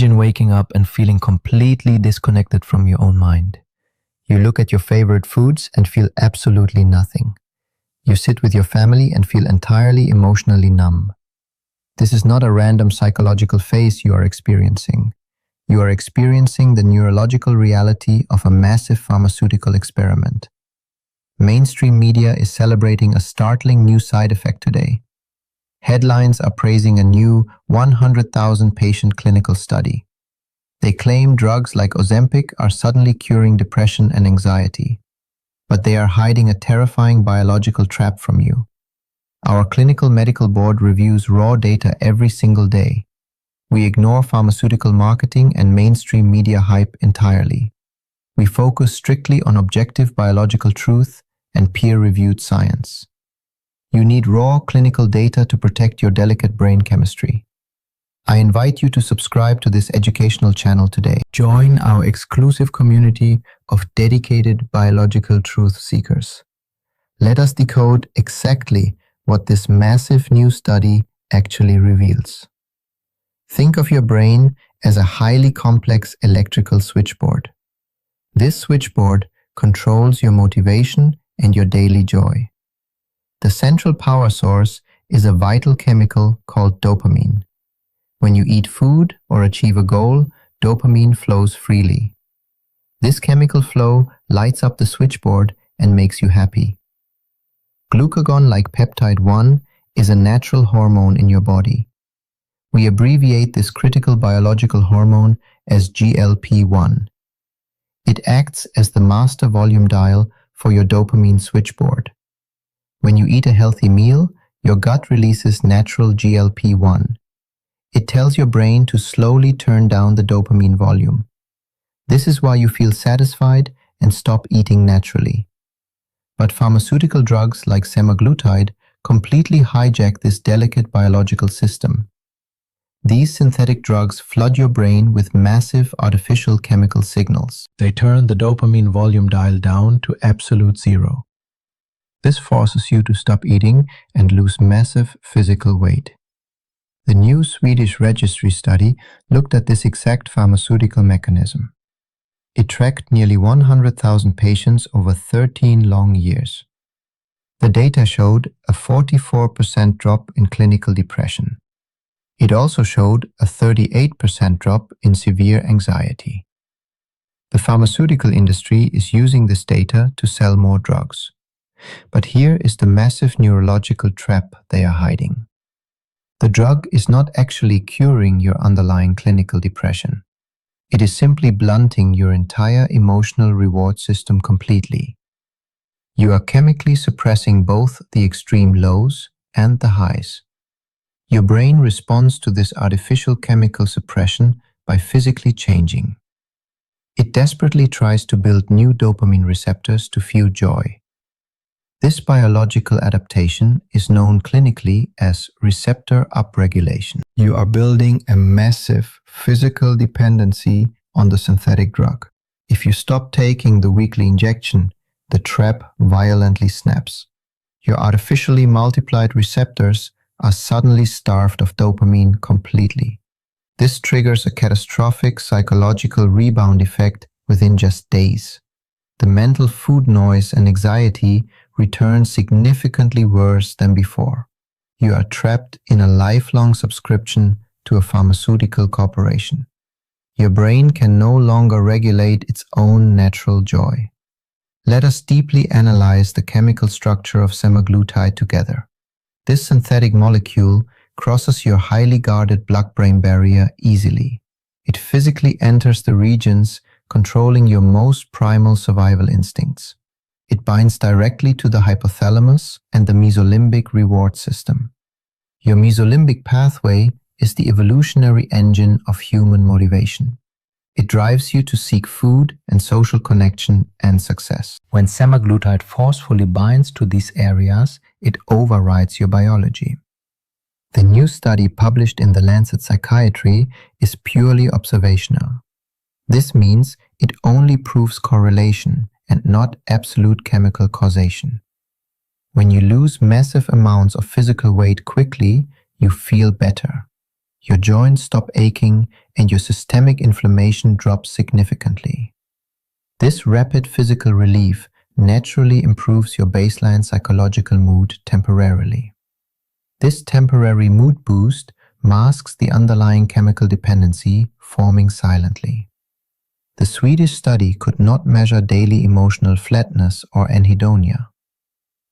Imagine waking up and feeling completely disconnected from your own mind. You look at your favorite foods and feel absolutely nothing. You sit with your family and feel entirely emotionally numb. This is not a random psychological phase you are experiencing. You are experiencing the neurological reality of a massive pharmaceutical experiment. Mainstream media is celebrating a startling new side effect today. Headlines are praising a new 100,000 patient clinical study. They claim drugs like Ozempic are suddenly curing depression and anxiety, but they are hiding a terrifying biological trap from you. Our clinical medical board reviews raw data every single day. We ignore pharmaceutical marketing and mainstream media hype entirely. We focus strictly on objective biological truth and peer-reviewed science. You need raw clinical data to protect your delicate brain chemistry. I invite you to subscribe to this educational channel today. Join our exclusive community of dedicated biological truth seekers. Let us decode exactly what this massive new study actually reveals. Think of your brain as a highly complex electrical switchboard. This switchboard controls your motivation and your daily joy. The central power source is a vital chemical called dopamine. When you eat food or achieve a goal, dopamine flows freely. This chemical flow lights up the switchboard and makes you happy. Glucagon-like peptide 1 is a natural hormone in your body. We abbreviate this critical biological hormone as GLP-1. It acts as the master volume dial for your dopamine switchboard. When you eat a healthy meal, your gut releases natural GLP-1. It tells your brain to slowly turn down the dopamine volume. This is why you feel satisfied and stop eating naturally. But pharmaceutical drugs like semaglutide completely hijack this delicate biological system. These synthetic drugs flood your brain with massive artificial chemical signals. They turn the dopamine volume dial down to absolute zero. This forces you to stop eating and lose massive physical weight. The new Swedish registry study looked at this exact pharmaceutical mechanism. It tracked nearly 100,000 patients over 13 long years. The data showed a 44% drop in clinical depression. It also showed a 38% drop in severe anxiety. The pharmaceutical industry is using this data to sell more drugs. But here is the massive neurological trap they are hiding. The drug is not actually curing your underlying clinical depression. It is simply blunting your entire emotional reward system completely. You are chemically suppressing both the extreme lows and the highs. Your brain responds to this artificial chemical suppression by physically changing. It desperately tries to build new dopamine receptors to feel joy. This biological adaptation is known clinically as receptor upregulation. You are building a massive physical dependency on the synthetic drug. If you stop taking the weekly injection, the trap violently snaps. Your artificially multiplied receptors are suddenly starved of dopamine completely. This triggers a catastrophic psychological rebound effect within just days. The mental food noise and anxiety return significantly worse than before. You are trapped in a lifelong subscription to a pharmaceutical corporation. Your brain can no longer regulate its own natural joy. Let us deeply analyze the chemical structure of semaglutide together. This synthetic molecule crosses your highly guarded blood-brain barrier easily. It physically enters the regions controlling your most primal survival instincts. It binds directly to the hypothalamus and the mesolimbic reward system. Your mesolimbic pathway is the evolutionary engine of human motivation. It drives you to seek food and social connection and success. When semaglutide forcefully binds to these areas, it overrides your biology. The new study published in The Lancet Psychiatry is purely observational. This means it only proves correlation and not absolute chemical causation. When you lose massive amounts of physical weight quickly, you feel better. Your joints stop aching and your systemic inflammation drops significantly. This rapid physical relief naturally improves your baseline psychological mood temporarily. This temporary mood boost masks the underlying chemical dependency forming silently. The Swedish study could not measure daily emotional flatness or anhedonia.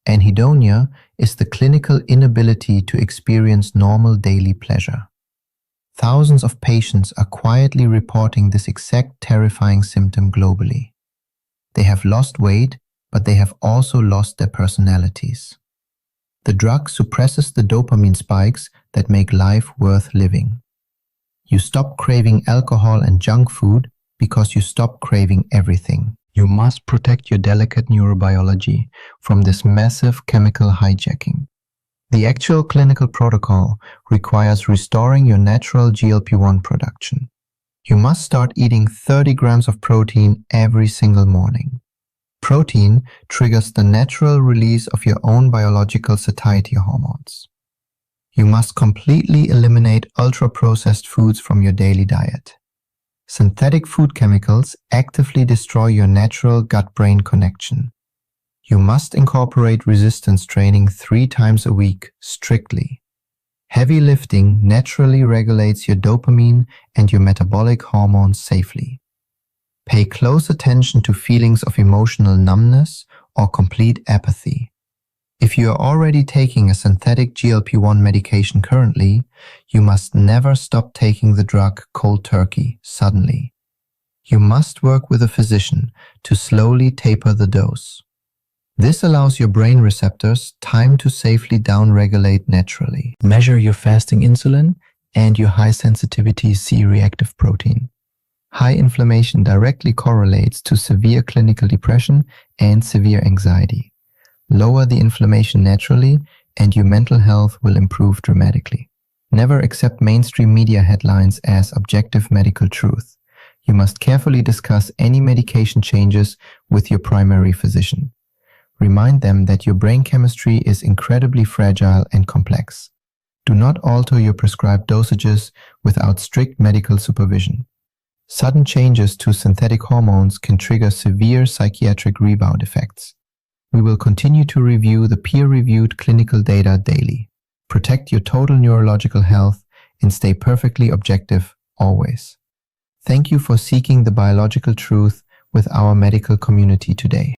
Anhedonia is the clinical inability to experience normal daily pleasure. Thousands of patients are quietly reporting this exact terrifying symptom globally. They have lost weight, but they have also lost their personalities. The drug suppresses the dopamine spikes that make life worth living. You stop craving alcohol and junk food because you stop craving everything. You must protect your delicate neurobiology from this massive chemical hijacking. The actual clinical protocol requires restoring your natural GLP-1 production. You must start eating 30 grams of protein every single morning. Protein triggers the natural release of your own biological satiety hormones. You must completely eliminate ultra-processed foods from your daily diet. Synthetic food chemicals actively destroy your natural gut-brain connection. You must incorporate resistance training 3 times a week strictly. Heavy lifting naturally regulates your dopamine and your metabolic hormones safely. Pay close attention to feelings of emotional numbness or complete apathy. If you are already taking a synthetic GLP-1 medication currently, you must never stop taking the drug cold turkey suddenly. You must work with a physician to slowly taper the dose. This allows your brain receptors time to safely downregulate naturally. Measure your fasting insulin and your high sensitivity C-reactive protein. High inflammation directly correlates to severe clinical depression and severe anxiety. Lower the inflammation naturally, and your mental health will improve dramatically. Never accept mainstream media headlines as objective medical truth. You must carefully discuss any medication changes with your primary physician. Remind them that your brain chemistry is incredibly fragile and complex. Do not alter your prescribed dosages without strict medical supervision. Sudden changes to synthetic hormones can trigger severe psychiatric rebound effects. We will continue to review the peer-reviewed clinical data daily. Protect your total neurological health and stay perfectly objective always. Thank you for seeking the biological truth with our medical community today.